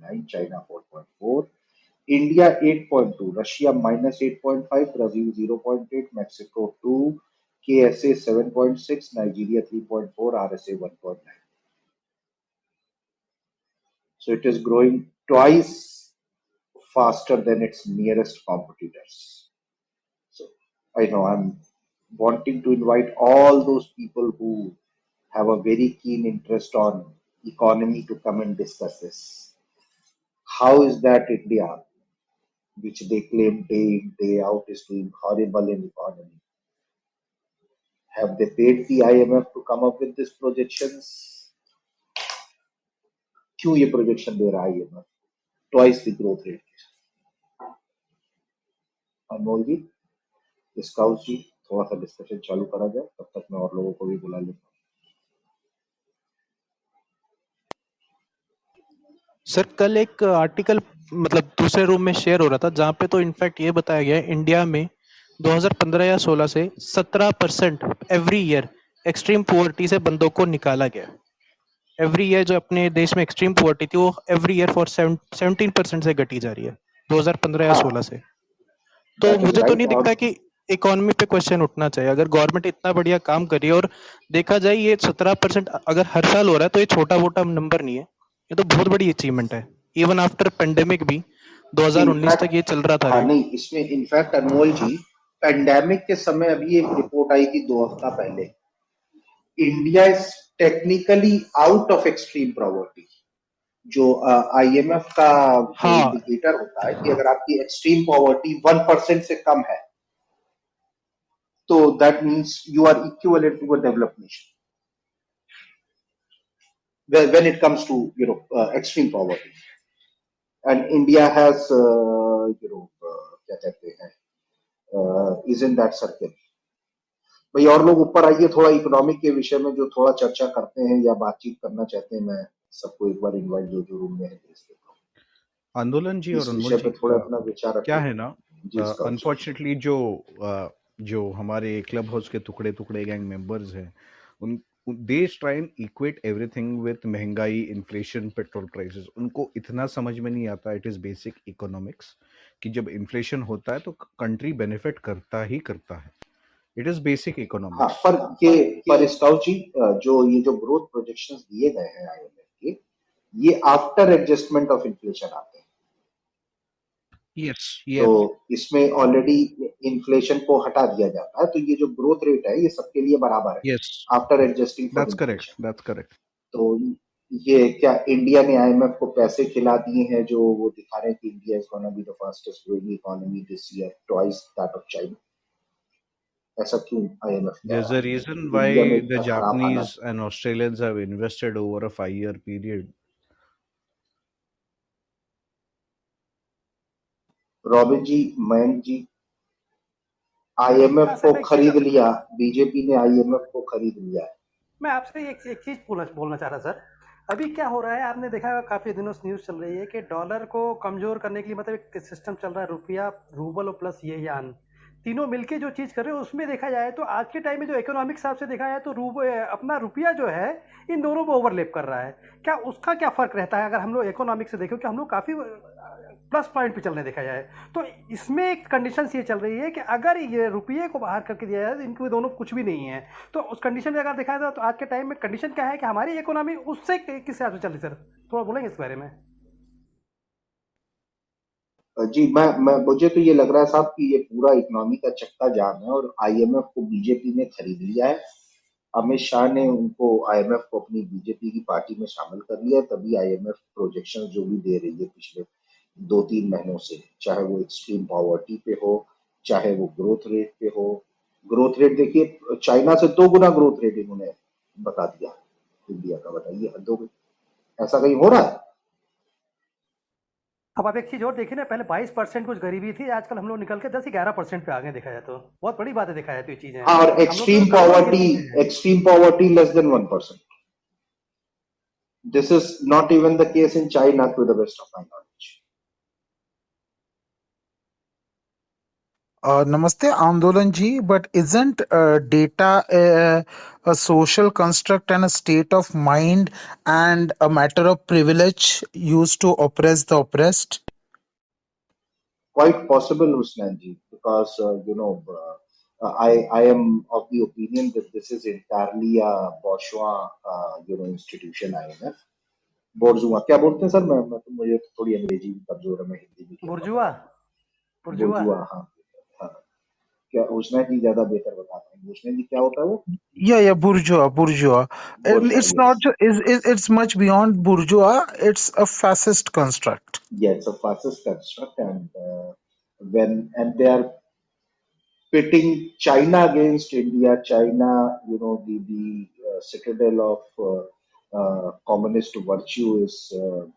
8.9, China 4.4, India 8.2, Russia -8.5, Brazil 0.8, Mexico 2, KSA 7.6, Nigeria 3.4, RSA 1.9. So it is growing twice faster than its nearest competitors. So I know I'm wanting to invite all those people who have a very keen interest on economy to come and discuss this. How is that India, which they claim day in, day out, is doing horrible in economy? Have they paid the IMF to come up with these projections? क्यों ये projection दे रहा है IMF? Twice the growth rate. Anmol ji, scout ji, थोड़ा सा discussion चालू करा जाए, तब तक मैं और लोगों को भी बुला लेता हूँ। सर कल एक आर्टिकल मतलब दूसरे रूम में शेयर हो रहा था जहां पे तो इनफैक्ट ये बताया गया है इंडिया में 2015 या 16 से 17% एवरी ईयर एक्सट्रीम पुअर्टी से बंदों को निकाला गया। एवरी ईयर जो अपने देश में एक्सट्रीम पुअर्टी थी वो एवरी ईयर फॉर 17% से घटी जा रही है 2015 या 16 से। तो मुझे तो नहीं दिखता कि इकोनॉमी पे क्वेश्चन उठना चाहिए। अगर गवर्नमेंट इतना बढ़िया काम कर रही है और देखा जाए ये 17% अगर हर साल हो रहा है तो ये छोटा मोटा नंबर नहीं है, ये तो बहुत बड़ी अचीवमेंट है। इवन आफ्टर पेंडेमिक भी 2019 तक ये चल रहा था। हाँ नहीं, इसमें इनफैक्ट अनमोल जी, पेंडेमिक के समय अभी एक रिपोर्ट आई थी 2 हफ्ता पहले, India is technically out of extreme poverty. जो IMF का इंडिकेटर होता है कि अगर आपकी एक्सट्रीम पॉवर्टी 1% से कम है तो that means you are equivalent to a developed nation when it comes to extreme poverty, and India has क्या कहते हैं is in that circle. भाई और लोग ऊपर आइए, थोड़ा इकोनॉमिक के विषय में जो थोड़ा चर्चा करते हैं या बातचीत करना चाहते हैं, मैं सबको एक बार इनवाइट जो रूम में है भेज देता हूँ। आंदोलन जी और विषय पे थोड़ा अपना विचार क्या है ना, अनफॉर्चुनेटली जो हमारे क्लब हाउस के टुकड़े टुकड़े गैंग मेंबर्स हैं, उन they try and equate everything with महंगाई, इन्फ्लेशन, पेट्रोल प्राइसेस। उनको इतना समझ में नहीं आता, इट इज बेसिक इकोनॉमिक्स, कि जब इन्फ्लेशन होता है तो कंट्री बेनिफिट करता ही करता है। It is basic economics. पर स्काउट जी, जो ग्रोथ प्रोजेक्शंस दिए गए हैं IMF के, ये आफ्टर एडजस्टमेंट ऑफ इन्फ्लेशन आते हैं। Yes. तो इसमें ऑलरेडी इन्फ्लेशन को हटा दिया जाता है, तो ये जो ग्रोथ रेट है ये सबके लिए बराबर है after adjusting for inflation. That's correct. तो ये क्या इंडिया ने IMF को पैसे खिला दिए हैं जो वो दिखा रहे हैं कि India is gonna be the fastest growing economy this year, twice that of China? ऐसा क्यों IMF? There's a reason why the Japanese and Australians have invested over a 5-year period. Robin ji, Mayank ji, IMF को खरीद लिया, BJP ने IMF को खरीद लिया है। मैं आपसे एक चीज बोलना चाह रहा सर। अभी क्या हो रहा है, आपने देखा है काफी दिनों से न्यूज चल रही है कि डॉलर को कमजोर करने के लिए मतलब एक सिस्टम चल रहा है, रुपया, रूबल और प्लस ये यान, तीनों मिलके जो चीज कर रहे हैं उसमें देखा जाए तो आज के टाइम में जो इकोनॉमिक हिसाब से देखा जाए तो अपना रुपया जो है इन दोनों में ओवरलैप कर रहा है। क्या उसका क्या फर्क रहता है अगर हम लोग इकोनॉमिक से देखें कि हम लोग काफी प्लस पॉइंट पे चलने देखा जाए तो इसमें एक कंडीशन ये चल रही है कि अगर ये रुपये को बाहर करके दिया जाए तो इनके दोनों कुछ भी नहीं है। तो उस कंडीशन में अगर देखा जाए तो आज के टाइम में कंडीशन क्या है कि हमारी इकोनॉमी उससे किस हिसाब से चल रही, सर थोड़ा बोलेंगे इस बारे में? जी, मुझे तो ये लग रहा है साहब कि ये पूरा इकोनॉमी का चक्का जाम है और IMF को बीजेपी ने खरीद लिया है। अमित शाह ने उनको IMF को अपनी बीजेपी की पार्टी में शामिल कर लिया, तभी IMF प्रोजेक्शन जो भी दे रही है पिछले 2-3 महीनों से, चाहे वो एक्सट्रीम पॉवर्टी पे हो, चाहे वो ग्रोथ रेट पे हो। ग्रोथ रेट देखिए, चाइना से 2 गुना ग्रोथ रेट इन्होंने बता दिया इंडिया का। बताइए, हद हो गई। ऐसा कहीं हो रहा है? अब आप एक चीज और देखिए ना, पहले 22% कुछ गरीबी थी, आजकल हम लोग निकल के 10-11% पे आ गए। देखा जाए तो बहुत बड़ी बात है, देखा जाए तो ये चीजें। और extreme poverty less than 1%। This is not even the case in China, to the best of my knowledge. Namaste, Andolan ji, but isn't data a social construct and a state of mind and a matter of privilege used to oppress the oppressed? Quite possible, Husnain ji, because I am of the opinion that this is entirely a bourgeois institution. IMF bourgeois क्या बोलते हैं sir? मैं तो मुझे थोड़ी अंग्रेजी भी कमजोर है, मैं हिंदी में क्या बुर्जुआ बताऊं? बुर्जुआ बोर्जुआ, हाँ हाँ। क्या हुसनैन जी ज्यादा बेहतर बता पाएंगे? हुसनैन जी क्या होता है वो? Yeah, bourgeois. And bourgeois, it's not, yes it's much beyond bourgeois. It's a fascist construct. yeah, it's a fascist construct, and they are pitting China against India. China, the citadel of communist virtue is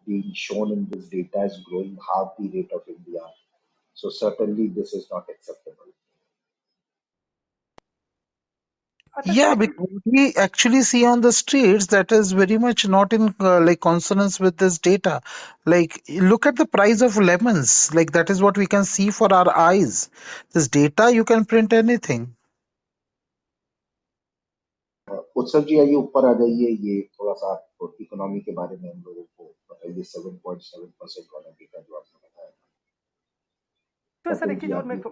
being shown in this data as growing half the rate of India. So certainly this is not acceptable. अच्छा Yeah, sir because we actually see on the streets that is very much not in like consonance with this data. Like, look at the price of lemons. Like, that is what we can see for our eyes. This data, you can print anything. उत्सव जी, आइए ऊपर आ जाइए। ये थोड़ा सा economy के बारे में हम लोगों को बताइए। 7.7% वाला डेटा जो आपने बताया। तो सर कपिल एक जी, चीज और आप मैं भी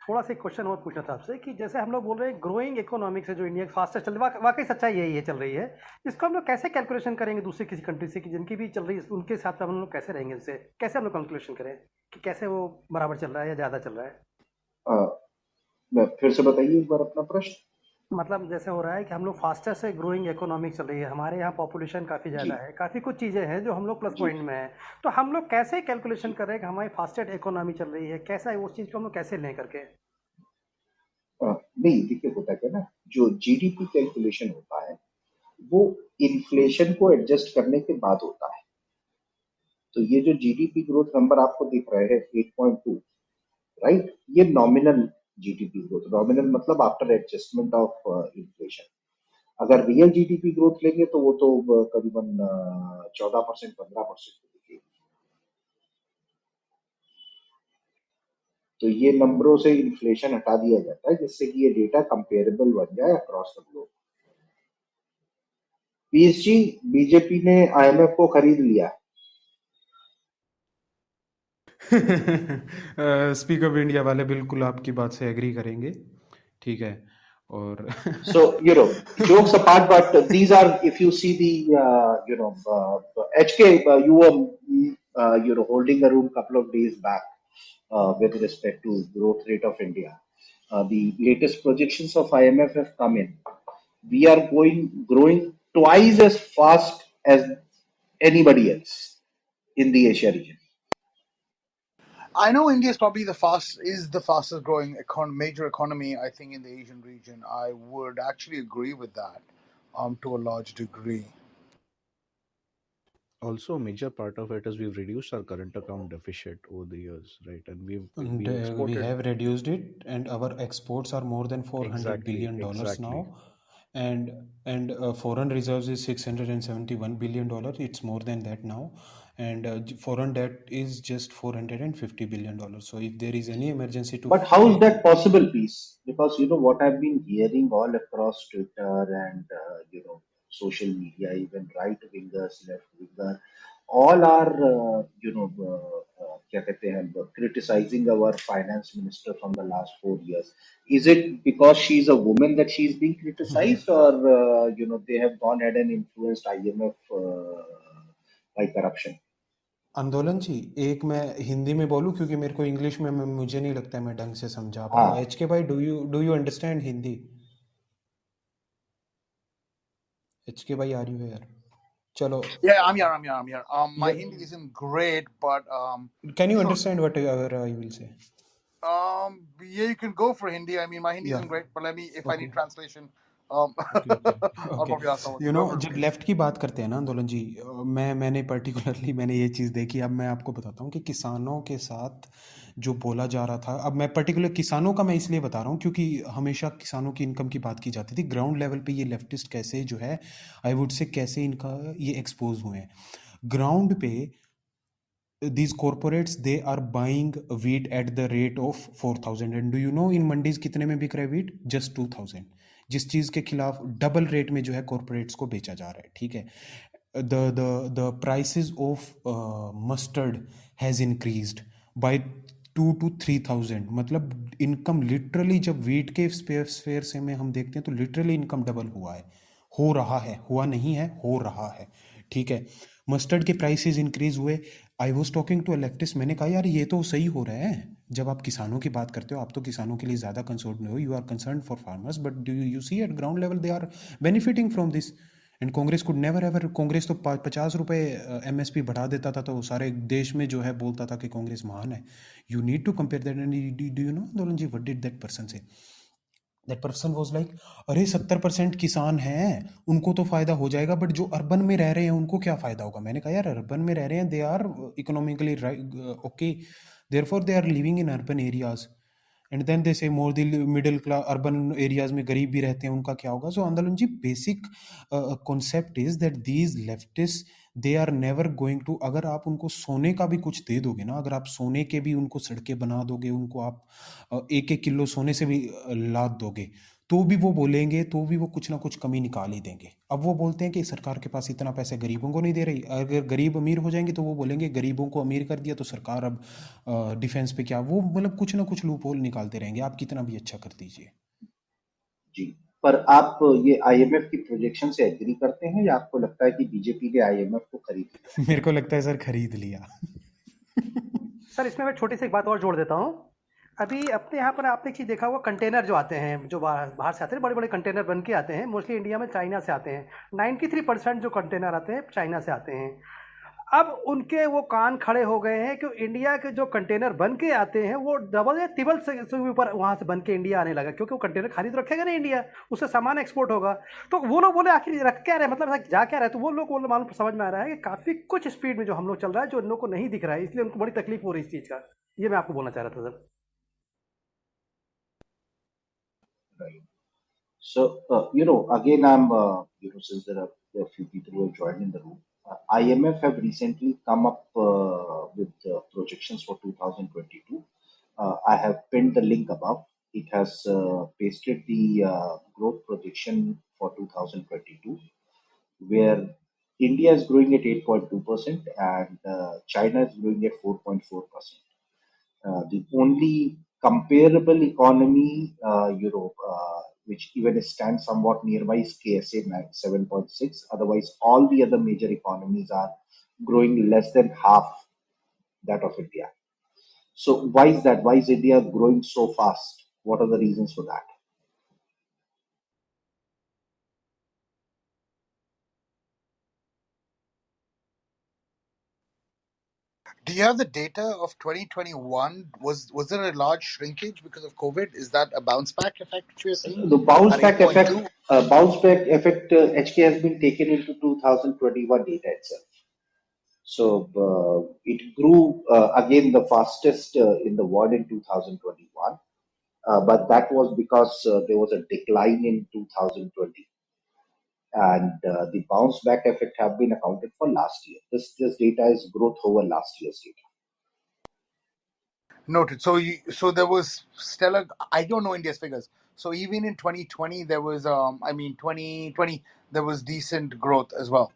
थोड़ा सा एक क्वेश्चन और पूछना था आपसे कि जैसे हम लोग बोल रहे हैं ग्रोइंग इकोनॉमिक्स है जो इंडिया फास्टेस्ट चल रही है, वाकई सच्चाई यही है, चल रही है। इसको हम लोग कैसे कैलकुलेशन करेंगे दूसरे किसी कंट्री से कि जिनकी भी चल रही है उनके हिसाब से हम लोग कैसे रहेंगे? इससे कैसे हम लोग कैलकुलेशन करें कि कैसे वो बराबर चल रहा है या ज्यादा चल रहा है? फिर से बताइए एक बार अपना प्रश्न। मतलब जैसे हो रहा है कि हम लोग फास्टेस्ट से ग्रोइंग इकोनॉमिक चल रही है, हमारे यहाँ पॉपुलेशन काफ़ी ज़्यादा जी है, काफ़ी कुछ चीज़ें हैं जो हम लोग प्लस जी पॉइंट में है, तो हम लोग कैसे कैलकुलेशन जी कर रहे हैं कि हमारी फास्टेस्ट इकोनॉमी चल रही है? कैसा है उस चीज़ को हम लोग कैसे लें करके? नहीं, देखिए होता क्या है ना, जो जीडीपी कैलकुलेशन होता है वो इन्फ्लेशन को एडजस्ट करने के बाद होता है। तो ये जो जीडीपी ग्रोथ नंबर आपको दिख रहा है 8.2, राइट, ये नॉमिनल जीडीपी ग्रोथ। नॉमिनल मतलब आफ्टर एडजस्टमेंट ऑफ इन्फ्लेशन। अगर रियल जीडीपी ग्रोथ लेंगे तो वो तो करीबन 14%, 15% दिखेगी। तो ये नंबरों से इन्फ्लेशन हटा दिया जाता है जिससे कि ये डेटा कंपेरेबल बन जाए across the globe. PSG, BJP ने आईएमएफ को खरीद लिया। स्पीक अप इंडिया वाले बिल्कुल आपकी बात से एग्री करेंगे, ठीक है। और So, jokes apart, but these are, if you see the, HK, you were, holding a room couple of days back with respect to growth rate of India. The latest projections of IMF have come in. We are growing twice as fast as anybody else in the Asia region. I know India is probably the fastest growing major economy, I think, in the Asian region. I would actually agree with that to a large degree. Also, a major part of it is we've reduced our current account deficit over the years, right? And we exported. have reduced it, and our exports are more than $400 billion now, and foreign reserves is $671 billion. It's more than that now, and foreign debt is just $450 billion. So if there is any emergency to, But how is that possible, please? Because what I've been hearing all across Twitter and social media, even right wingers, left winger, all are क्या कहते हैं, criticizing our finance minister from the last 4 years. Is it because she's a woman that she's being criticized, or they have gone ahead and influenced IMF by corruption? आंदोलन जी, एक मैं हिंदी में बोलूं क्योंकि मेरे को इंग्लिश में मुझे नहीं लगता है मैं ढंग से समझा पाऊंगा। HK भाई, do you understand Hindi? HK भाई, आर यू हियर? चलो, Yeah, I'm here. My Hindi isn't great, but can you understand whatever I will say? Yeah, you can go for Hindi. I mean, my Hindi isn't great, but if I need translation, I'll probably ask someone. जब left की बात करते हैं ना आंदोलन जी, मैंने particularly मैंने ये चीज़ देखी। अब मैं आपको बताता हूँ कि किसानों के साथ जो बोला जा रहा था, अब मैं पर्टिकुलर किसानों का मैं इसलिए बता रहा हूँ क्योंकि हमेशा किसानों की इनकम की बात की जाती थी। ग्राउंड लेवल पे ये लेफ्टिस्ट कैसे जो है, आई वुड से कैसे इनका ये एक्सपोज हुए हैं ग्राउंड पे। these corporates, they are buying wheat at the rate of 4,000, and do you know in mandis कितने में बिक रहा है wheat? Just 2,000. जिस चीज के खिलाफ डबल रेट में जो है corporates को बेचा जा रहा है, ठीक है. The prices of mustard has increased by 2 to 3,000. मतलब इनकम लिटरली जब wheat के स्फेयर से में हम देखते हैं तो लिटरली इनकम डबल हुआ है, हो रहा है, हुआ नहीं है, हो रहा है, ठीक है. मस्टर्ड के प्राइसेस इंक्रीज हुए. I was talking to leftist, मैंने कहा यार ये तो सही हो रहा है. जब आप किसानों की बात करते हो, आप तो किसानों के लिए ज़्यादा कंसर्न हो, you are concern for farmers, but do you see at ground level they are benefiting from this. And Congress could never ever, Congress तो 50 रुपए MSP बढ़ा देता था तो सारे देश में जो है बोलता था कि कांग्रेस महान है. You need to compare that. And do you know Andolan ji, what did that person say? That person was like, अरे 70% किसान हैं, उनको तो फायदा हो जाएगा, बट जो अर्बन में रह रहे हैं उनको क्या फायदा होगा? मैंने कहा यार अर्बन में रह रहे हैं, they are economically okay, therefore they are living in urban areas. And then they say more the middle class urban areas में गरीब भी रहते हैं, उनका क्या होगा? So Andolan ji, basic concept is that these leftist, they are never going to, अगर आप उनको सोने का भी कुछ दे दोगे ना, अगर आप सोने के भी उनको सड़कें बना दोगे, उनको आप 1-1 किलो सोने से भी लाद दोगे, तो भी वो बोलेंगे, तो भी वो कुछ ना कुछ कमी निकाल ही देंगे. अब वो बोलते हैं कि सरकार के पास इतना पैसा गरीबों को नहीं दे रही. अगर गरीब अमीर हो जाएंगे तो वो बोलेंगे गरीबों को अमीर कर दिया तो सरकार अब डिफेंस पे क्या, वो मतलब कुछ ना कुछ लूप होल निकालते रहेंगे, आप कितना भी अच्छा कर दीजिए. जी, पर आप ये IMF की प्रोजेक्शन से एग्री करते हैं या आपको लगता है कि बीजेपी ने IMF को खरीद लिया? मेरे को लगता है सर खरीद लिया. सर इसमें मैं छोटी सी एक बात और जोड़ देता हूँ. अभी अपने यहाँ पर आपने एक चीज़ देखा होगा, कंटेनर जो आते हैं, जो बाहर से आते हैं, बड़े बड़े कंटेनर बन के आते हैं, मोस्टली इंडिया में चाइना से आते हैं. 93% जो कंटेनर आते हैं चाइना से आते हैं. अब उनके वो कान खड़े हो गए हैं कि इंडिया के जो कंटेनर बन के आते हैं वो डबल या ट्रिपल से ऊपर वहाँ से बन के इंडिया आने लगा, क्योंकि वो कंटेनर खाली तो रखेगा नहीं इंडिया, उससे सामान एक्सपोर्ट होगा. तो वो लोग बोले आखिर रख क्या रहे, मतलब जा क्या रहे? तो वो लोग बोले, मालूम समझ में आ रहा है कि काफ़ी कुछ स्पीड में जो हम लोग चल रहा है, जो इन लोग को नहीं दिख रहा है, इसलिए उनको बड़ी तकलीफ हो रही है इस चीज़ का. ये मैं आपको बोलना चाह रहा था sir. Right. So, again, since there are a few people who have joined in the room, IMF have recently come up with projections for 2022. I have pinned the link above. It has pasted the growth projection for 2022, where India is growing at 8.2% and China is growing at 4.4%. The only comparable economy, which even stands somewhat nearby, is KSA 7.6. Otherwise, all the other major economies are growing less than half that of India. So why is that? Why is India growing so fast? What are the reasons for that? Do you have the data of 2021? Was there a large shrinkage because of COVID? Is that a bounce back effect which we are seeing? The bounce At back 8.2? effect, HK has been taken into 2021 data itself. So it grew again the fastest in the world in 2021, but that was because there was a decline in 2020, and the bounce back effect have been accounted for last year. This data is growth over last year's data. Noted. So there was stellar. I don't know India's figures. So even in 2020, there was 2020 there was decent growth as well.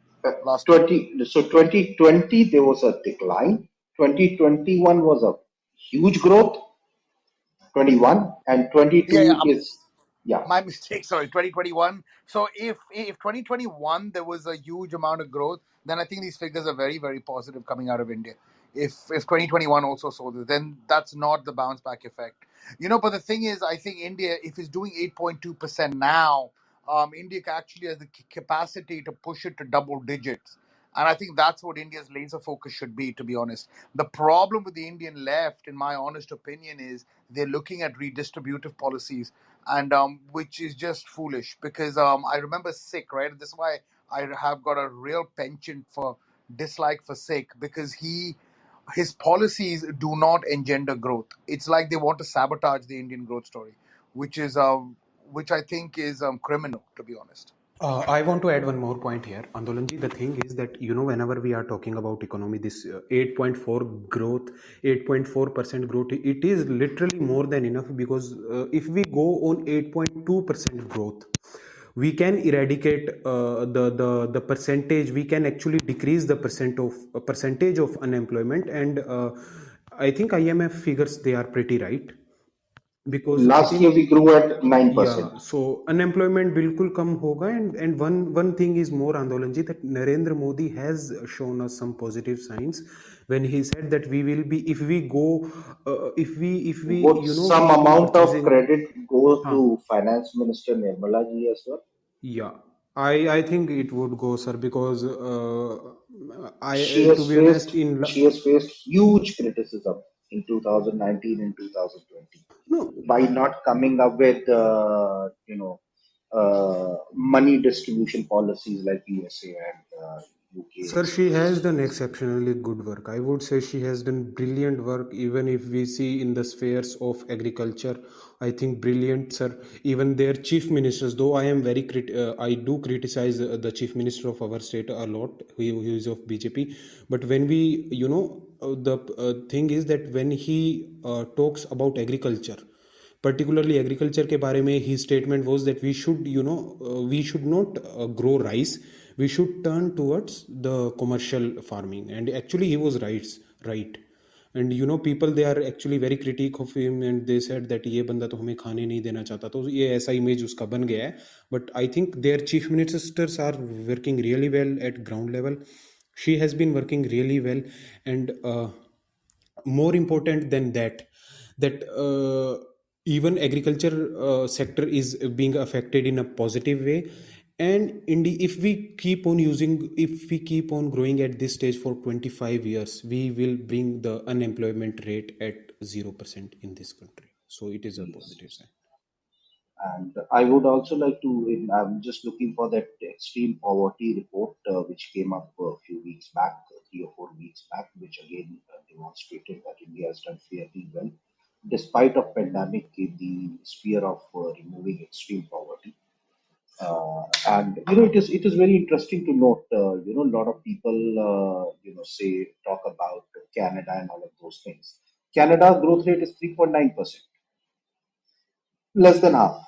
Last year. 2020 there was a decline. 2021 was a huge growth. 21 and 22 is my mistake. Sorry, 2021. So if 2021 there was a huge amount of growth, then I think these figures are very, very positive coming out of India. If 2021 also saw this, then that's not the bounce back effect. But the thing is, I think India, if it's doing 8.2% now, India actually has the capacity to push it to double digits. And I think that's what India's laser focus should be, to be honest. The problem with the Indian left, in my honest opinion, is they're looking at redistributive policies, and which is just foolish, because I remember Sikh, right? This is why I have got a real penchant for dislike for Sikh, because his policies do not engender growth. It's like they want to sabotage the Indian growth story, which I think is criminal, to be honest. I want to add one more point here, Andolanji. The thing is that, whenever we are talking about economy, this 8.4 growth, 8.4% growth, it is literally more than enough, because if we go on 8.2% growth, we can eradicate the percentage. We can actually decrease the percentage of unemployment, and I think IMF figures, they are pretty right, because Last year we grew at 9%. yeah, so unemployment बिल्कुल कम होगा, and one thing is more, Andolan ji, that Narendra Modi has shown us some positive signs when he said that we will be, if we go, if we Would some keep on amount of purchasing. credit go हाँ, to Finance Minister Nirmala ji as well? yeah, I think it would go, sir, because She to has be honest, faced she has faced huge criticism in 2019 and 2020 no, by not coming up with money distribution policies like USA and UK, sir, she has done exceptionally good work. I would say she has done brilliant work, even if we see in the spheres of agriculture. I think brilliant, sir. Even their chief ministers, though I am very I do criticize the chief minister of our state a lot, who is of BJP. But when we, the thing is that when he talks about agriculture, particularly agriculture के बारे में, his statement was that we should, we should not grow rice, we should turn towards the commercial farming. And actually he was right. And people, they are actually very critic of him, and they said that ये बंदा तो हमें खाने नहीं देना चाहता, तो ये ऐसा इमेज उसका बन गया है. But I think their chief ministers are working really well at ground level. She has been working really well, and more important than that, even agriculture sector is being affected in a positive way. And if we keep on growing at this stage for 25 years, we will bring the unemployment rate at 0% in this country. So it is a positive sign. And I would also like to, I'm just looking for that extreme poverty report which came up a few weeks back, 3 or 4 weeks back, which again demonstrated that India has done fairly well, despite of pandemic, in the sphere of removing extreme poverty. And it is very interesting to note. A lot of people talk about Canada and all of those things. Canada's growth rate is 3.9%, less than half.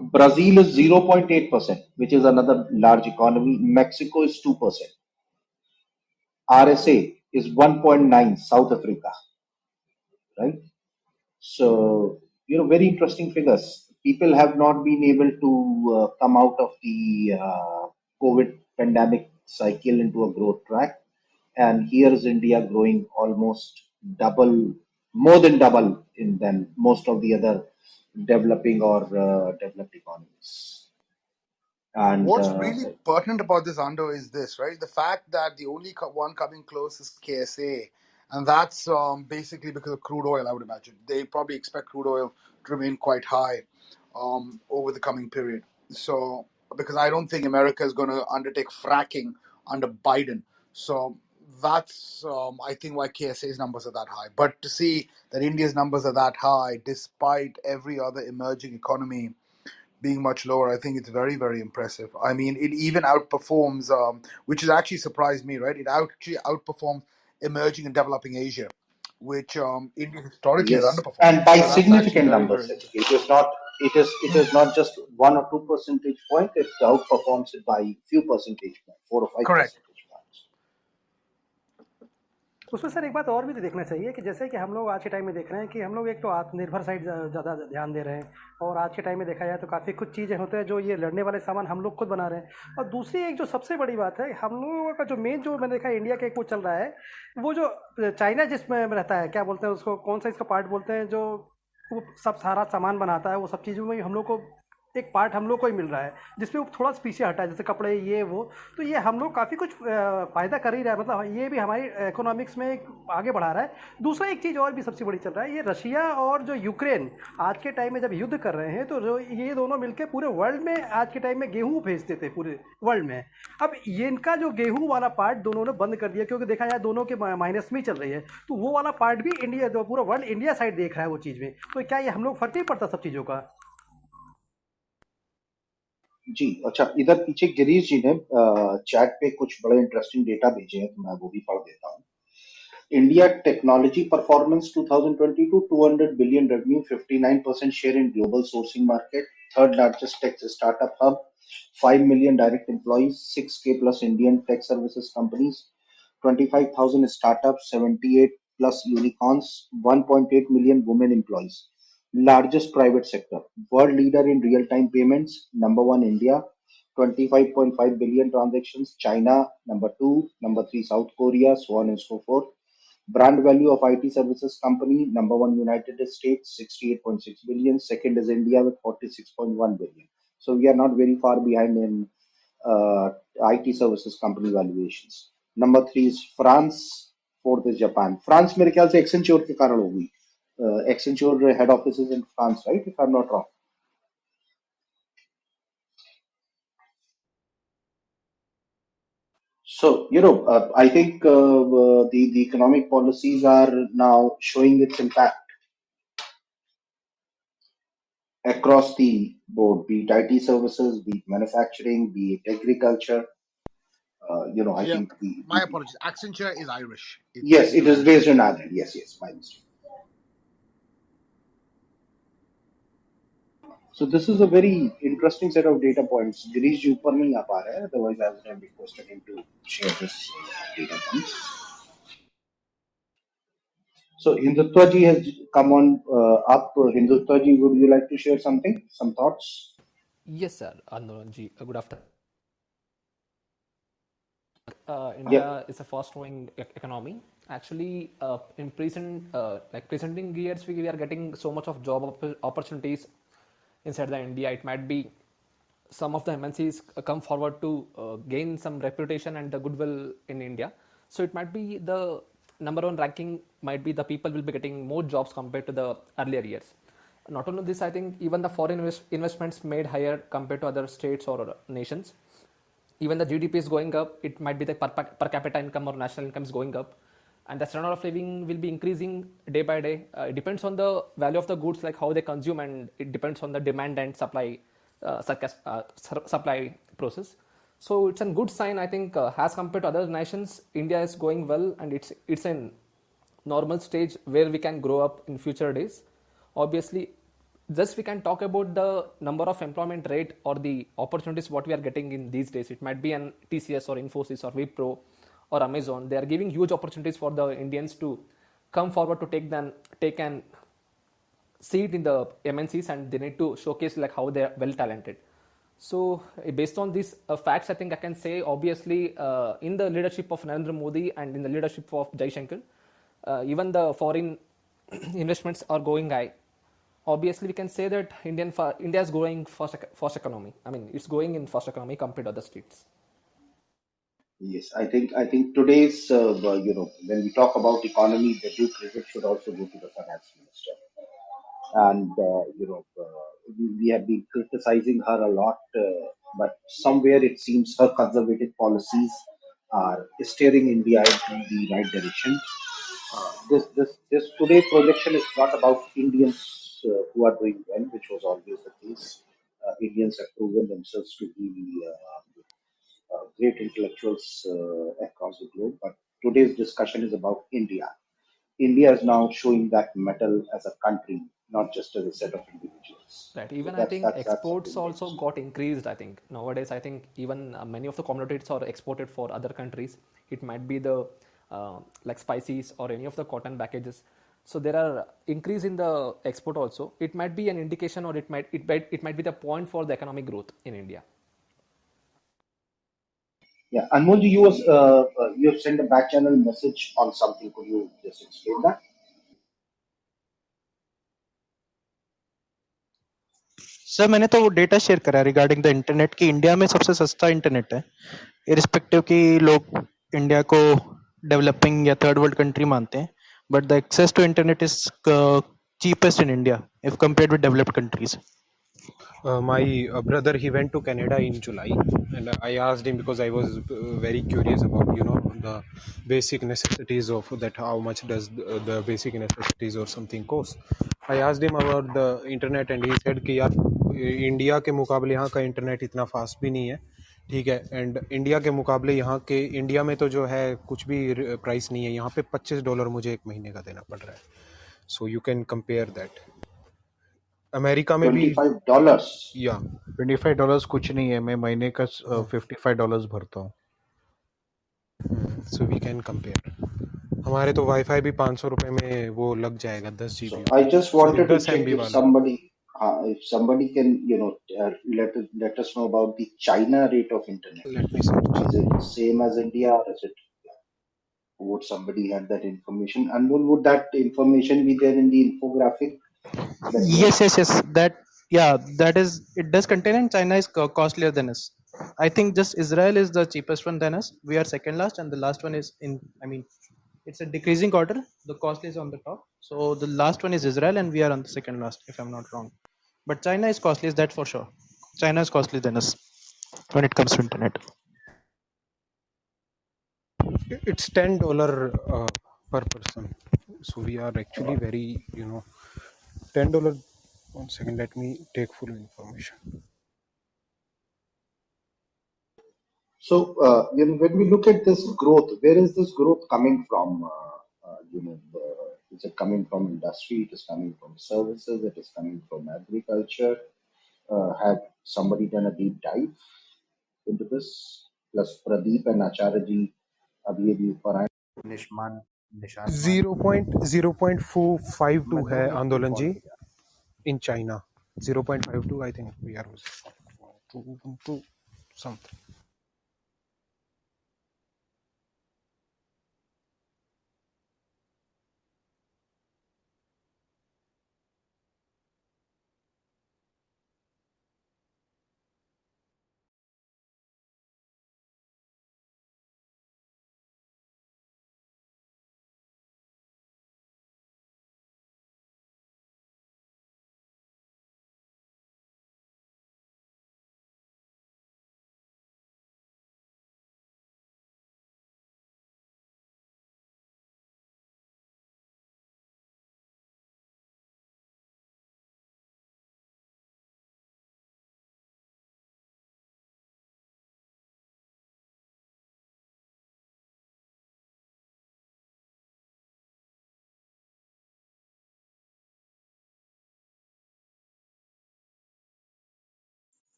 Brazil is 0.8%, which is another large economy. Mexico is 2%. RSA is 1.9%, South Africa, right? So, very interesting figures. People have not been able to come out of the COVID pandemic cycle into a growth track. And here is India growing almost double, more than double than most of the other developing or developed economies. And What's really pertinent about this, Ando, is this, right? The fact that the only one coming close is KSA, and that's basically because of crude oil, I would imagine. They probably expect crude oil to remain quite high over the coming period. So, because I don't think America is going to undertake fracking under Biden. So that's, I think, why KSA's numbers are that high. But to see that India's numbers are that high, despite every other emerging economy being much lower, I think it's very, very impressive. I mean, it even outperforms, which has actually surprised me, right? It actually outperforms emerging and developing Asia, which India historically has yes, underperformed. and by So that's actually significant very, numbers. very Actually, it is not just 1 or 2 percentage point. It outperforms it by few percentage points, 4 or 5 correct. percentage points. उसमें sir एक बात और भी तो देखना चाहिए कि जैसे कि हम लोग आज के टाइम में देख रहे हैं कि हम लोग एक तो आत्मनिर्भर साइड ज़्यादा ध्यान दे रहे हैं, और आज के टाइम में देखा जाए तो काफ़ी कुछ चीज़ें होते हैं जो ये लड़ने वाले सामान हम लोग खुद बना रहे हैं। और दूसरी एक जो सबसे बड़ी बात है, हम लोगों का जो मेन जो मैंने देखा इंडिया का एक वो चल रहा है, वो जो चाइना जिसमें रहता है, क्या बोलते हैं उसको, कौन सा इसका पार्ट बोलते हैं, जो वो सब सारा सामान बनाता है, वो सब चीज़ों में हम लोग को एक पार्ट हम लोग को ही मिल रहा है, जिसपे वो थोड़ा पीछे हटा है, जैसे कपड़े ये वो। तो ये हम लोग काफ़ी कुछ फ़ायदा कर ही रहा है, मतलब ये भी हमारी इकोनॉमिक्स में आगे बढ़ा रहा है। दूसरा एक चीज़ और भी सबसे बड़ी चल रहा है, ये रशिया और जो यूक्रेन आज के टाइम में जब युद्ध कर रहे हैं, तो जो ये दोनों मिलकर पूरे वर्ल्ड में आज के टाइम में गेहूँ भेजते थे पूरे वर्ल्ड में। अब ये इनका जो गेहूँ वाला पार्ट दोनों ने बंद कर दिया, क्योंकि देखा जाए दोनों के माइनस में चल रही है, तो वो वाला पार्ट भी इंडिया, पूरा वर्ल्ड इंडिया साइड देख रहा है वो चीज़ में। तो क्या ये हम लोग फर्क नहीं पड़ता सब चीज़ों का? जी अच्छा, इधर पीछे गिरीश जी ने चैट पे कुछ बड़े इंटरेस्टिंग डेटा भेजे हैं, तो मैं वो भी पढ़ देता हूँ. India technology performance 2022, 200 billion revenue, 59% share in global sourcing market, third largest tech startup hub, 5 million direct employees, 6K plus Indian tech services companies, 25,000 startups, 78 plus unicorns, 1.8 million women employees. Largest private sector, world leader in real-time payments, number one India, 25.5 billion transactions, China, number two, number three South Korea, so on and so forth. Brand value of IT services company, number one United States, 68.6 billion. Second is India with 46.1 billion. So we are not very far behind in IT services company valuations. Number three is France. Fourth is Japan. France मेरे ख्याल से Accenture के कारण होगी. Accenture head office is in France, right? If I'm not wrong. So, I think the economic policies are now showing its impact across the board, be it IT services, be it manufacturing, be it agriculture. I Yeah, think my apologies. Accenture is Irish. Yes, it is based in Ireland. Yes, my mistake. So this is a very interesting set of data points. Girish ji ऊपर नहीं आ पा रहा है, otherwise I would have requested him to share this data points. So Hindutva ji has come on up. Hindutva ji, would you like to share something, some thoughts? Yes, sir. Andolan ji, good afternoon. Yeah. India is a fast-growing economy. Actually, in presenting years, we are getting so much of job opportunities inside the India. It might be some of the MNCs come forward to gain some reputation and the goodwill in India. So it might be the number one ranking, might be the people will be getting more jobs compared to the earlier years. Not only this, I think even the foreign investments made higher compared to other states or nations. Even the GDP is going up. It might be the per capita income or national income is going up, and the standard of living will be increasing day by day. It depends on the value of the goods, like how they consume, and it depends on the demand and supply supply process. So it's a good sign, I think, as compared to other nations. India is going well, and it's a normal stage where we can grow up in future days. Obviously, just we can talk about the number of employment rate or the opportunities what we are getting in these days. It might be an TCS or Infosys or Wipro or Amazon. They are giving huge opportunities for the Indians to come forward to take an seat in the MNCs, and they need to showcase like how they are well talented. So based on these facts, I think I can say obviously in the leadership of Narendra Modi and in the leadership of Jai Shankar, even the foreign investments are going high. Obviously, we can say that India is growing fast economy. I mean, it's growing in fast economy compared to other states. Yes, I think today's when we talk about economy, the due credit should also go to the finance minister. And we have been criticizing her a lot, but somewhere it seems her conservative policies are steering India into the right direction. This today's projection is not about Indians who are doing well, which was always the case. Indians have proven themselves to be great intellectuals across the globe, but today's discussion is about India. India is now showing that mettle as a country, not just as a set of individuals. Right. Even So I think exports something also got increased. I think nowadays, I think even many of the commodities are exported for other countries. It might be the like spices or any of the cotton packages. So there are increase in the export also. It might be an indication, or it might be the point for the economic growth in India. Yeah, Anmol, you have sent a back channel message on something. Could you just explain that? Sir मैंने तो वो data share करा regarding the internet कि India में सबसे सस्ता internet है, irrespective कि लोग इंडिया को डेवलपिंग या थर्ड वर्ल्ड कंट्री मानते हैं, but the access to internet is cheapest in India if compared with developed countries. My brother, he went to Canada in July, and I asked him because I was very curious about the basic necessities of that. How much does the basic necessities or something cost? I asked him about the internet, and he said कि यार India के मुकाबले यहाँ का internet इतना fast भी नहीं है, ठीक है। एंड इंडिया के मुकाबले यहाँ के, इंडिया में तो जो है कुछ भी प्राइस नहीं है, यहाँ पे $25 मुझे एक महीने का देना पड़ रहा है। So you can compare that. America में भी $25. या $25 कुछ नहीं है, मैं महीने का $55 भरता हूँ। So we can compare. हमारे तो वाईफाई भी 500 रुपए में वो लग जाएगा 10 So GB I just wanted to 10 check MB वाला। if somebody can, let us know about the China rate of internet. Let me search. Is it same as India, or is it? Would somebody have that information? And would that information be there in the infographic? That Yes. That is, it does contain, and China is costlier than us. I think just Israel is the cheapest one than us. We are second last, and the last one is it's a decreasing order. The cost is on the top. So the last one is Israel, and we are on the second last, if I'm not wrong. But China is costly, is that for sure. China is costlier than us when it comes to internet. It's $10 per person. So we are actually very, $10. 1 second, let me take full information. So, when we look at this growth, where is this growth coming from? Is it coming from industry? It is coming from services. It is coming from agriculture. Have somebody done a deep dive into this? Plus, Pradeep and Acharya ji, अभी अभी ऊपर आए. निशान 0.052 है आंदोलन जी in China. 0.52, I think we are 2 something.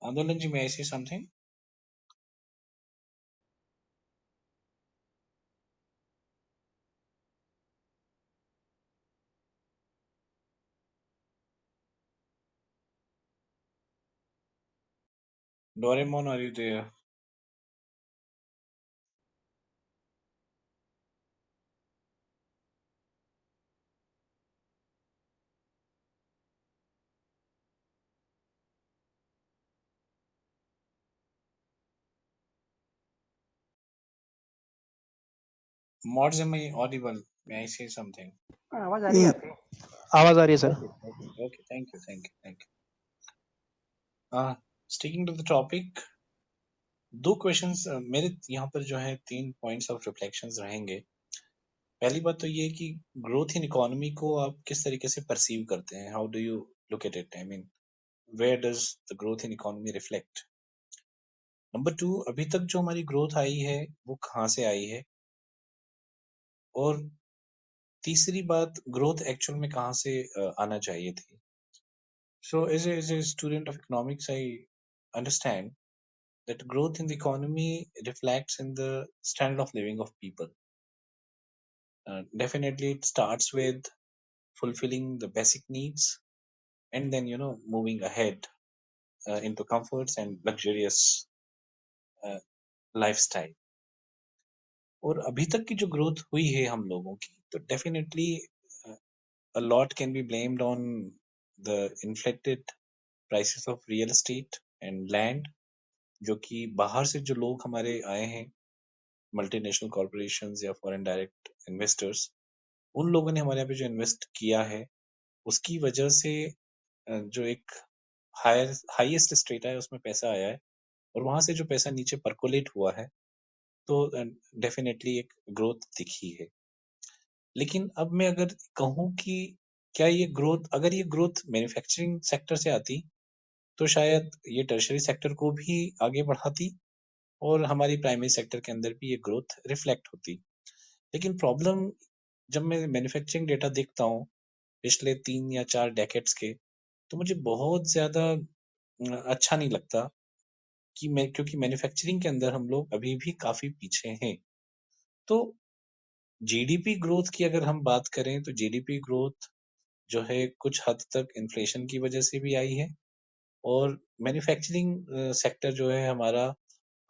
Andolan ji, may I say something? Doraemon, are you there? Mods, am I audible? May I say something? आवाज आ रही है आपकी? आवाज आ रही है sir. Okay, thank you. Sticking to the topic, 2 questions मेरे यहाँ पर जो है 3 points of reflections रहेंगे. पहली बात तो ये कि growth in economy को आप किस तरीके से perceive करते हैं? How do you look at it? I mean, where does the growth in economy reflect? Number 2, अभी तक जो हमारी growth आई है वो कहाँ से आई है? और तीसरी बात, growth actual में कहाँ से आना चाहिए थी? So as a student of economics, I understand that growth in the economy reflects in the standard of living of people. Definitely it starts with fulfilling the basic needs and then moving ahead into comforts and luxurious lifestyle. और अभी तक की जो growth हुई है हम लोगों की, तो definitely a lot can be blamed on the inflated prices of real estate and land, जो कि बाहर से जो लोग हमारे आए हैं, मल्टीनेशनल कॉर्पोरेशंस या फॉरेन डायरेक्ट इन्वेस्टर्स, उन लोगों ने हमारे यहाँ पे जो इन्वेस्ट किया है उसकी वजह से जो एक हाईएस्ट स्ट्रेटा है उसमें पैसा आया है, और वहां से जो पैसा नीचे परकोलेट हुआ है तो डेफिनेटली एक ग्रोथ दिखी है. लेकिन अब मैं अगर कहूं कि क्या ये ग्रोथ, अगर ये ग्रोथ मैन्युफैक्चरिंग सेक्टर से आती तो शायद ये टर्शरी सेक्टर को भी आगे बढ़ाती और हमारी प्राइमरी सेक्टर के अंदर भी ये ग्रोथ रिफ्लेक्ट होती। लेकिन प्रॉब्लम, जब मैं मैन्युफैक्चरिंग डेटा देखता हूँ पिछले 3 या 4 डेकेड्स के, तो मुझे बहुत ज्यादा अच्छा नहीं लगता कि क्योंकि मैन्युफैक्चरिंग के अंदर हम लोग अभी भी काफी पीछे हैं। तो जीडीपी ग्रोथ की अगर हम बात करें तो जीडीपी ग्रोथ जो है कुछ हद तक इन्फ्लेशन की वजह से भी आई है, और मैन्युफैक्चरिंग सेक्टर जो है हमारा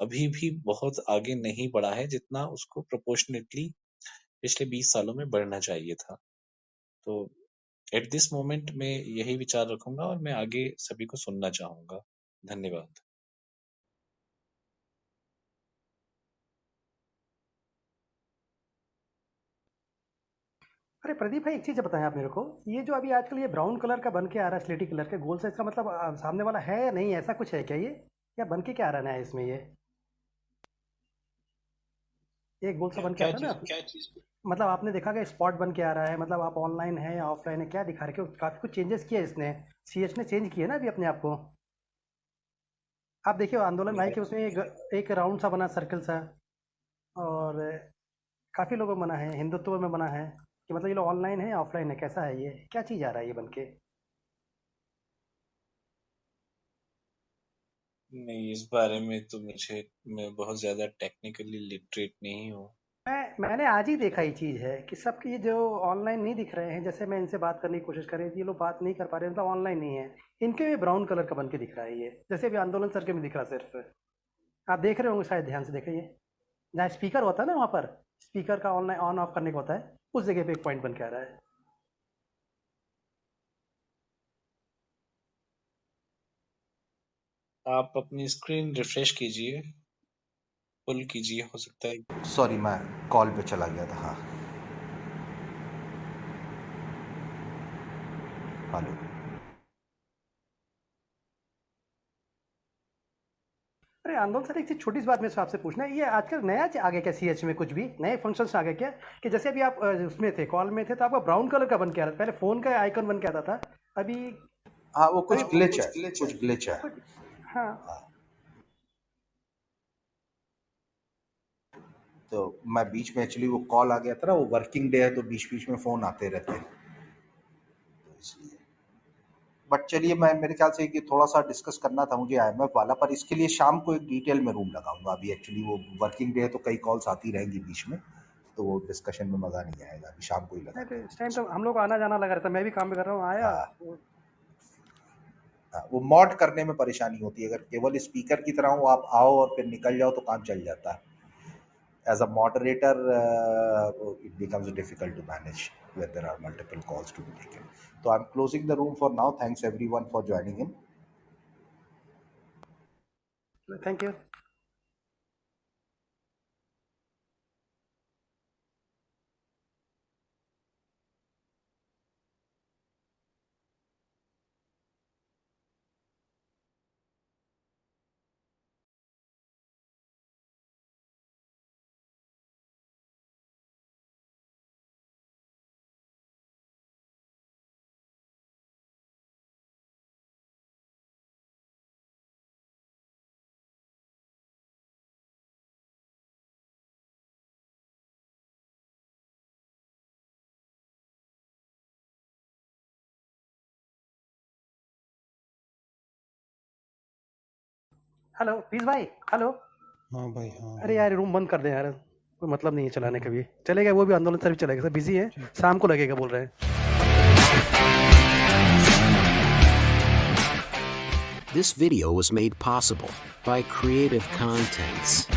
अभी भी बहुत आगे नहीं बढ़ा है जितना उसको प्रोपोर्शनेटली पिछले 20 सालों में बढ़ना चाहिए था। तो एट दिस मोमेंट मैं यही विचार रखूंगा और मैं आगे सभी को सुनना चाहूंगा। धन्यवाद। अरे प्रदीप भाई, एक चीज़ बताएं आप मेरे को, ये जो अभी आजकल ये ब्राउन कलर का बन के आ रहा है स्लेटी कलर के गोल साइज का, मतलब सामने वाला है या नहीं, ऐसा कुछ है क्या ये, या बन के क्या आ रहा है इसमें ये गोल सा बन के आता है ना, क्या चीज? मतलब आपने देखा कि स्पॉट बन के आ रहा है, मतलब आप ऑनलाइन है या ऑफलाइन है, क्या दिखा रहे हो? काफ़ी कुछ चेंजेस किया इसने, सीएच ने चेंज किया ना अभी अपने आप को। आप देखिए आंदोलन भाई के उसमें एक राउंड सा बना, सर्कल सा, और काफ़ी लोगों में बना है, हिंदुत्व में बना है कि मतलब ये लोग ऑनलाइन है या ऑफलाइन है, कैसा है ये, क्या चीज़ आ रहा है ये बन के? नहीं, इस बारे में तो मैं बहुत ज्यादा टेक्निकली लिटरेट नहीं हूँ। मैंने आज ही देखा ये चीज़ है कि सबके ये जो ऑनलाइन नहीं दिख रहे हैं, जैसे मैं इनसे बात करने की कोशिश कर रही थी, ये लोग बात नहीं कर पा रहे, मतलब ऑनलाइन नहीं है, इनके भी ब्राउन कलर का बन के दिख रहा है ये, जैसे अभी आंदोलन सर के में दिख रहा सिर्फ। आप देख रहे होंगे शायद, ध्यान से देखिए, जहाँ स्पीकर होता है ना, वहाँ पर स्पीकर का ऑनलाइन ऑन ऑफ करने का होता है, उस जगह पे एक पॉइंट बन के आ रहा है। आप अपनी स्क्रीन रिफ्रेश कीजिए, फुल कीजिए, हो सकता है। सॉरी, मैं कॉल पे चला गया था। हाँ, हेलो। अरे आंदोलन सर, एक चीज़ छोटी सी बात मेरे से आपसे पूछना है, ये आजकल नया आ गया क्या सीएच में, कुछ भी नए फंक्शंस आ गए क्या, कि जैसे अभी आप उसमें थे, कॉल में थे, तो आपका ब्राउन कलर का बन के आ रहा था, पहले फ़ोन का आइकन बन के आता था, अभी हाँ, वो कुछ ग्लिच है, कुछ ग्लिच है। हाँ, तो मैं बीच में एक्चुअली वो कॉल आ गया था ना, वो वर्किंग डे है तो बीच बीच में फ़ोन आते रहते हैं, तो इसलिए। बट चलिए, मैं मेरे ख्याल से कि थोड़ा सा डिस्कस करना था मुझे आईएमएफ वाला, पर इसके लिए शाम को एक डिटेल में रूम लगाऊंगा। अभी एक्चुअली वो वर्किंग डे है तो कई कॉल्स आती रहेंगी बीच में, तो वो डिस्कशन में मज़ा नहीं आएगा, अभी शाम को ही लगा। नहीं, इस टाइम तो हम लोग आना जाना लगा रहता, मैं भी काम भी कर रहा हूँ, आया वो मॉड करने में परेशानी होती है, अगर केवल स्पीकर की तरह हो, आप आओ और फिर निकल जाओ तो काम चल जाता है। As a moderator, it becomes difficult to manage where there are multiple calls to be taken. So I'm closing the room for now. Thanks everyone for joining in. Thank you. Hello peace भाई, hello. हाँ भाई, हाँ अरे यार room बंद कर दे यार, कोई मतलब नहीं है चलाने का भी, चलेगा, वो भी आंदोलन सर भी चलेगा, सर बिजी है, शाम को लगेगा बोल रहे हैं। This video was made possible by Creative Contents.